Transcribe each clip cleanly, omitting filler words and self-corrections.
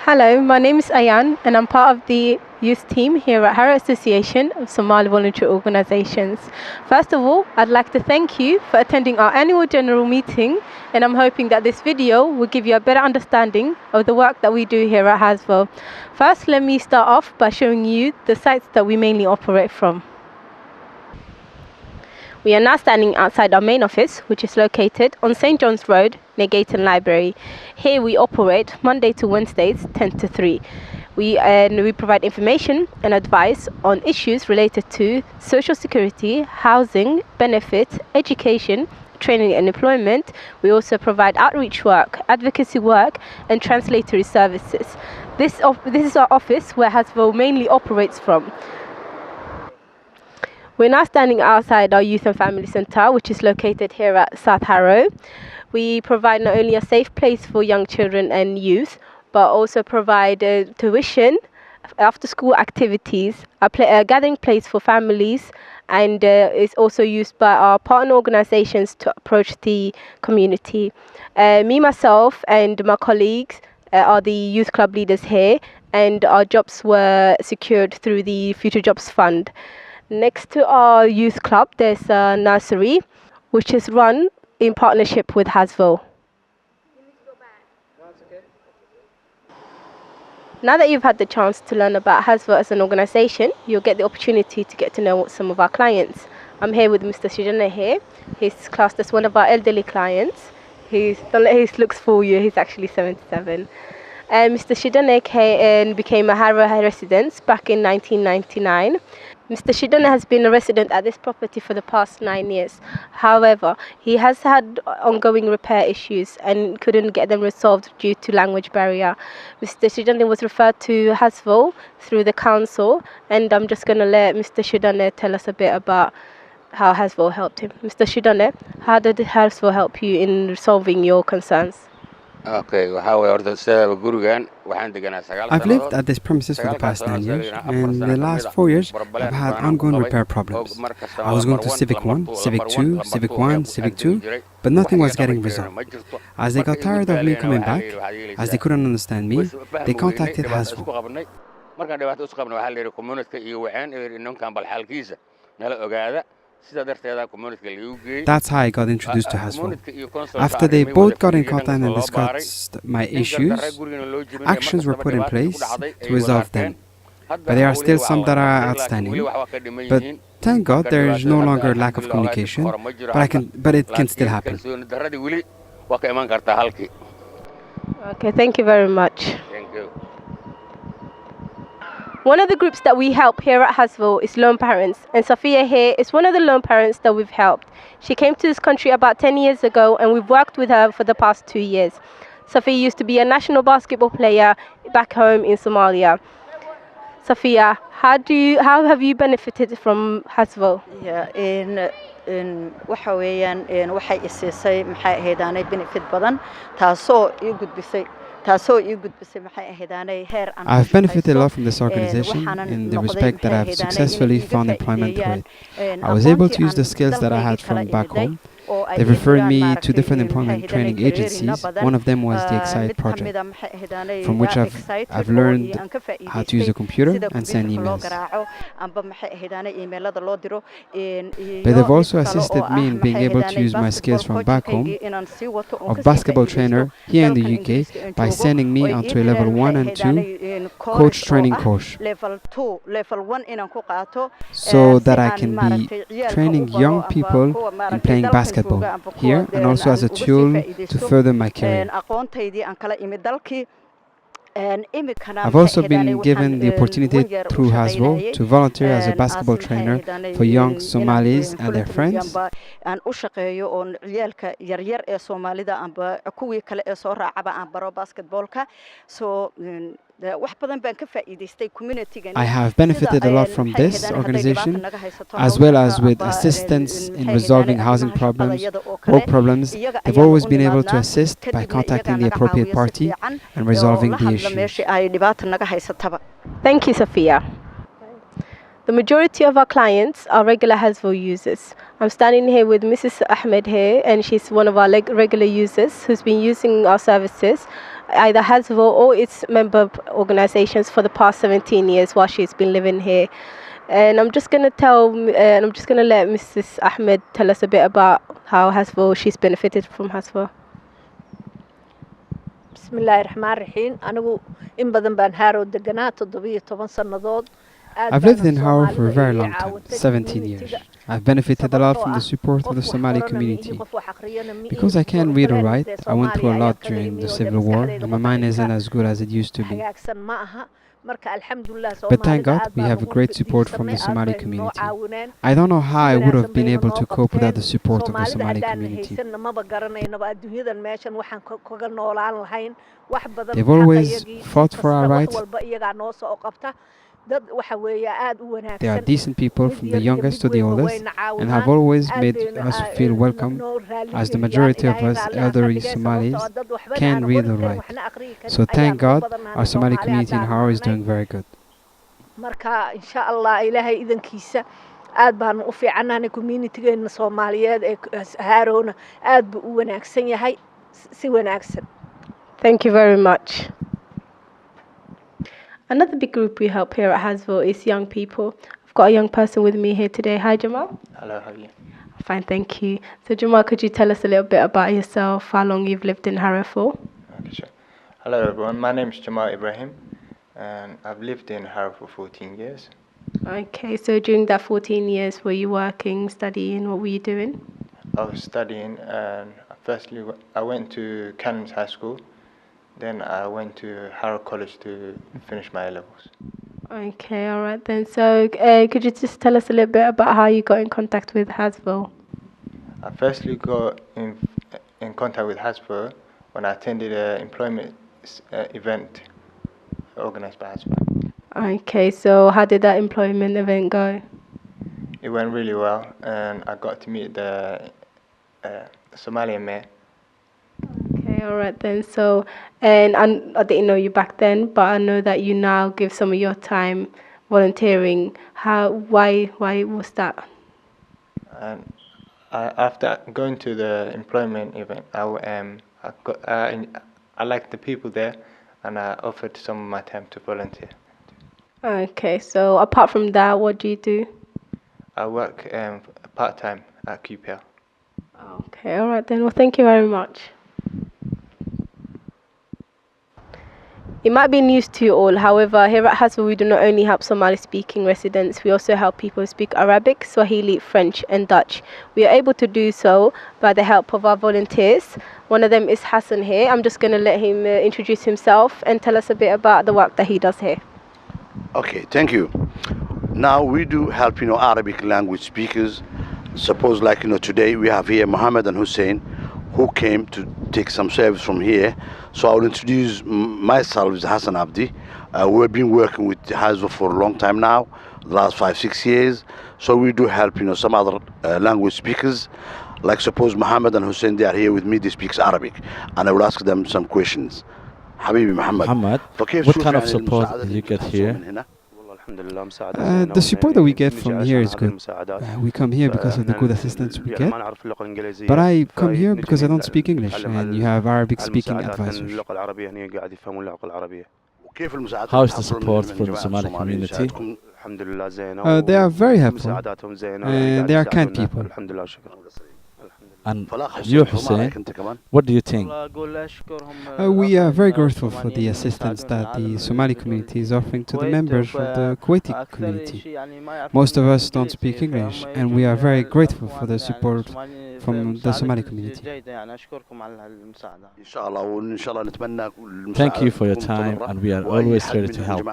Hello, my name is Ayan and I'm part of the youth team here at Harrow Association of Somali Voluntary Organisations. First of all, I'd like to thank you for attending our annual general meeting, and I'm hoping that this video will give you a better understanding of the work that we do here at HASVO. First, let me start off by showing you the sites that we mainly operate from. We are now standing outside our main office, which is located on St. John's Road near Gayton Library. Here we operate Monday to Wednesdays, 10 to 3. We provide information and advice on issues related to social security, housing, benefits, education, training and employment. We also provide outreach work, advocacy work, and translatory services. This is our office where HASVO mainly operates from. We're now standing outside our Youth and Family Centre, which is located here at South Harrow. We provide not only a safe place for young children and youth, but also provide tuition, after-school activities, a gathering place for families, and is also used by our partner organisations to approach the community. Myself, and my colleagues are the youth club leaders here, and our jobs were secured through the Future Jobs Fund. Next to our youth club, there's a nursery, which is run in partnership with HASVO. Now that you've had the chance to learn about HASVO as an organisation, you'll get the opportunity to get to know some of our clients. I'm here with Mr. Shidane here. He's classed as one of our elderly clients. Don't let his looks fool you, he's actually 77. Mr. Shidane became a Harrow resident back in 1999. Mr. Shidane has been a resident at this property for the past 9 years. However, he has had ongoing repair issues and couldn't get them resolved due to language barrier. Mr. Shidane was referred to HASVO through the council, and I'm just going to let Mr. Shidane tell us a bit about how HASVO helped him. Mr. Shidane, how did HASVO help you in resolving your concerns? Okay, I've lived at this premises for the past 9 years, and the last 4 years I've had ongoing repair problems. I was going to Civic 1, Civic 2, Civic 1, Civic 2, but nothing was getting resolved. As they got tired of me coming back, as they couldn't understand me, they contacted HASVO. That's how I got introduced to HASVO. After they both got in contact and discussed my issues, actions were put in place to resolve them. But there are still some that are outstanding. But thank God there is no longer lack of communication, but it can still happen. Okay, thank you very much. Thank you. One of the groups that we help here at HASVO is lone parents, and Sophia here is one of the lone parents that we've helped. She came to this country about 10 years ago, and we've worked with her for the past 2 years. Sophia used to be a national basketball player back home in Somalia. Sophia, how have you benefited from HASVO? waxa weeyaan waxay isiisay maxay ahaydaan benefit badan taasoo ii gudbisay I've benefited a lot from this organization in the respect that I've successfully found employment through it. I was able to use the skills that I had from back home. They referred me to different employment training agencies. One of them was the Excite project, from which I've learned how to use a computer and send emails. But they've also assisted me in being able to use my skills from back home of basketball trainer here in the UK by sending me onto a level 1 and 2 coach training course, so that I can be training young people in playing basketball here and also as a tool to further my career. I've also been given the opportunity through HASVO to volunteer as a basketball trainer for young Somalis and their friends. I have benefited a lot from this organization, as well as with assistance in resolving housing problems, work problems. They've always been able to assist by contacting the appropriate party and resolving the issue. Thank you, Sophia. The majority of our clients are regular HASVO users. I'm standing here with Mrs. Ahmed here, and she's one of our regular users who's been using our services either HASVO or its member organizations for the past 17 years while she's been living here. And I'm just going to let Mrs. Ahmed tell us a bit about how HASVO, she's benefited from HASVO. Bismillahir Rahmanir Rahim. Anigu in badan baan Haro deganaa 17 sannadood. I've lived in Haro for a very long time, 17 years. I've benefited a lot from the support of the Somali community. Because I can't read or write, I went through a lot during the Civil War, and my mind isn't as good as it used to be. But thank God, we have a great support from the Somali community. I don't know how I would have been able to cope without the support of the Somali community. They've always fought for our rights. They are decent people from the youngest to the oldest and have always made us feel welcome, as the majority of us elderly Somalis can read or write. So thank God our Somali community in Haro is doing very good. marka insha Allah ilaahay idankiisa aad baan u fiicanahay community-geena Soomaaliyeed ee Harona aad buu u wanaagsan yahay si wanaagsan. Thank you very much. Another big group we help here at HASVO is young people. I've got a young person with me here today. Hi, Jamal. Hello, how are you? Fine, thank you. So, Jamal, could you tell us a little bit about yourself, how long you've lived in Haro for? Okay, sure. Hello, everyone. My name is Jamal Ibrahim, and I've lived in Haro for 14 years. Okay, so during that 14 years, were you working, studying, what were you doing? I was studying, and firstly, I went to Cannons High School. Then I went to Haro College to finish my A-levels. Okay, all right then. So, could you just tell us a little bit about how you got in contact with HASVO? I firstly got in contact with HASVO when I attended an employment event organized by HASVO. Okay, so how did that employment event go? It went really well, and I got to meet the Somalian mayor. Okay, all right then. So, and I didn't know you back then, but I know that you now give some of your time volunteering. Why was that? And after going to the employment event, I liked the people there, and I offered some of my time to volunteer. Okay, so apart from that, what do you do? I work part-time at QPL. Okay, all right then. Well, thank you very much. It might be news to you all. However, here at HASVO, we do not only help Somali-speaking residents, we also help people who speak Arabic, Swahili, French, and Dutch. We are able to do so by the help of our volunteers. One of them is Hassan here. I'm just going to let him introduce himself and tell us a bit about the work that he does here. Okay, thank you. Now we do help, Arabic language speakers. Suppose today we have here Mohammed and Hussein, who came to take some service from here. So I will introduce myself as Hassan Abdi. We've been working with HASVO for a long time now, the last 5-6 years. So we do help, some other language speakers. Like suppose Mohammed and Hussein, they are here with me, they speak Arabic. And I will ask them some questions. Habibi Muhammad, what kind of support do you get here? The support that we get from here is good. We come here because of the good assistance we get. But I come here because I don't speak English, and you have Arabic-speaking advisors. How is the support from the Somali community? They are very helpful, and they are kind people. And you, Hussein, what do you think? We are very grateful for the assistance that the Somali community is offering to the members of the Kuwaiti community. Most of us don't speak English, and we are very grateful for the support from the Somali community. Thank you for your time, and we are always ready to help.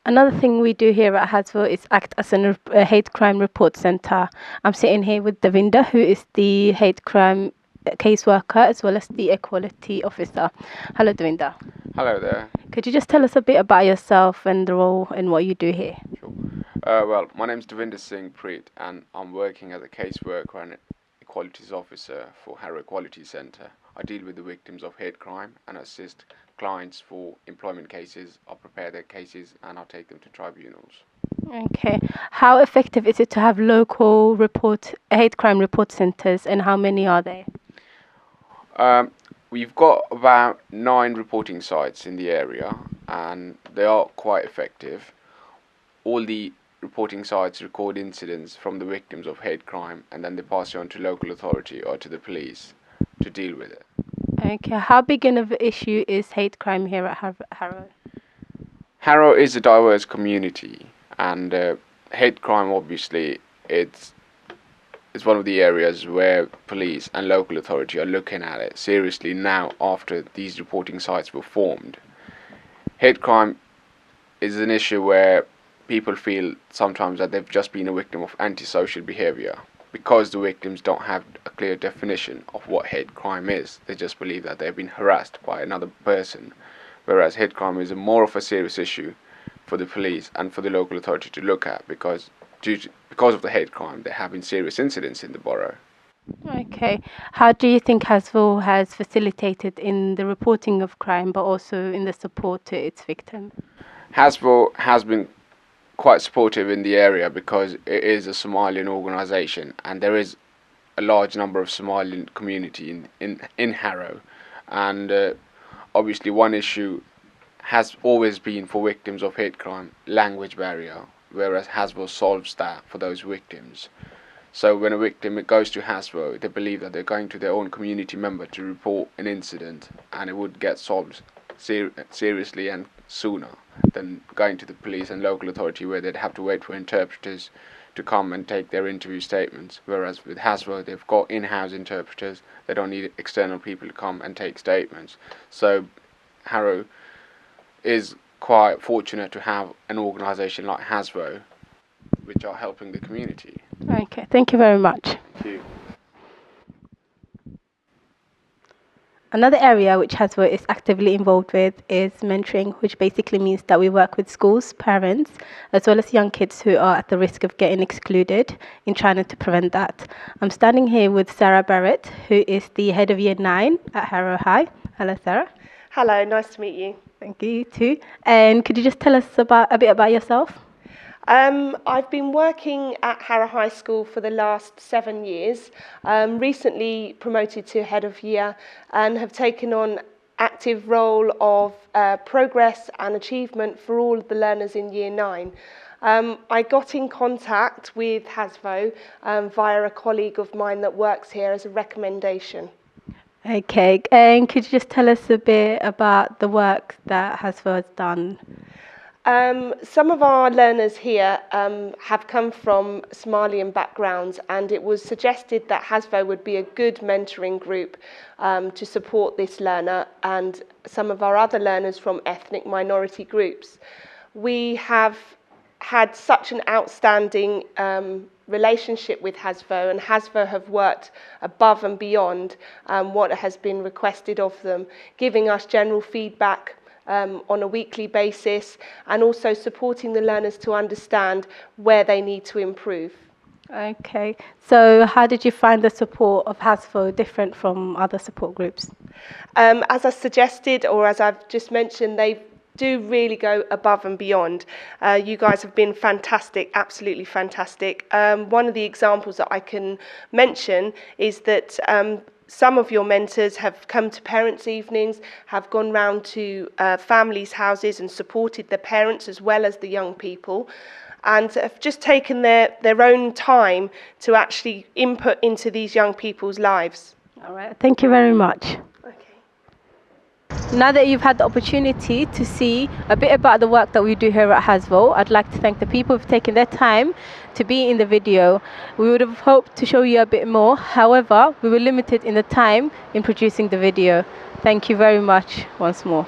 Another thing we do here at HASVO is act as a hate crime report center. I'm sitting here with Davinda, who is the hate crime caseworker as well as the equality officer. Hello, Davinda. Hello there. Could you just tell us a bit about yourself and the role and what you do here? Sure. Well, my name's Davinda Singh Preet, and I'm working as a caseworker and Equalities Officer for Harrow Equality Centre. I deal with the victims of hate crime and assist clients for employment cases. I'll prepare their cases and I'll take them to tribunals. Okay. How effective is it to have local hate crime report centres, and how many are they? We've got about 9 reporting sites in the area and they are quite effective. All the reporting sites record incidents from the victims of hate crime and then they pass it on to local authority or to the police to deal with it. Okay. How big of an issue is hate crime here at Harrow? Harrow is a diverse community and hate crime obviously it's one of the areas where police and local authority are looking at it seriously now after these reporting sites were formed. Hate crime is an issue where people feel sometimes that they've just been a victim of antisocial behaviour because the victims don't have a clear definition of what hate crime is. They just believe that they've been harassed by another person, whereas hate crime is more of a serious issue for the police and for the local authority to look at because of the hate crime there have been serious incidents in the borough. Okay. How do you think HASVO has facilitated in the reporting of crime but also in the support to its victim? HASVO has been quite supportive in the area because it is a Somalian organisation and there is a large number of Somalian community in Harrow, and obviously one issue has always been for victims of hate crime language barrier, whereas HASVO solves that for those victims. So when a victim goes to HASVO, they believe that they're going to their own community member to report an incident and it would get solved seriously and sooner than going to the police and local authority where they'd have to wait for interpreters to come and take their interview statements. Whereas with HASVO, they've got in-house interpreters. They don't need external people to come and take statements. So Harrow is quite fortunate to have an organisation like HASVO which are helping the community. Okay, thank you very much. Thank you. Another area which HASVO is actively involved with is mentoring, which basically means that we work with schools, parents, as well as young kids who are at the risk of getting excluded in trying to prevent that. I'm standing here with Sarah Barrett, who is the head of Year 9 at Harrow High. Hello, Sarah. Hello, nice to meet you. Thank you, too. And could you just tell us a bit about yourself? I've been working at Harrow High School for the last 7 years, recently promoted to head of year and have taken on active role of progress and achievement for all of the learners in Year 9. I got in contact with HASVO via a colleague of mine that works here as a recommendation. Okay, and could you just tell us a bit about the work that HASVO has done? Some of our learners here have come from Somalian backgrounds, and it was suggested that HASVO would be a good mentoring group to support this learner and some of our other learners from ethnic minority groups. We have had such an outstanding relationship with HASVO, and HASVO have worked above and beyond what has been requested of them, giving us general feedback on a weekly basis and also supporting the learners to understand where they need to improve. Okay, so how did you find the support of HASVO different from other support groups? As I suggested, or as I've just mentioned, they do really go above and beyond. You guys have been fantastic, absolutely fantastic. One of the examples that I can mention is that some of your mentors have come to parents' evenings, have gone round to families' houses and supported the parents as well as the young people, and have just taken their own time to actually input into these young people's lives. All right, thank you very much. Now that you've had the opportunity to see a bit about the work that we do here at HASVO, I'd like to thank the people who've taken their time to be in the video. We would have hoped to show you a bit more, however, we were limited in the time in producing the video. Thank you very much once more.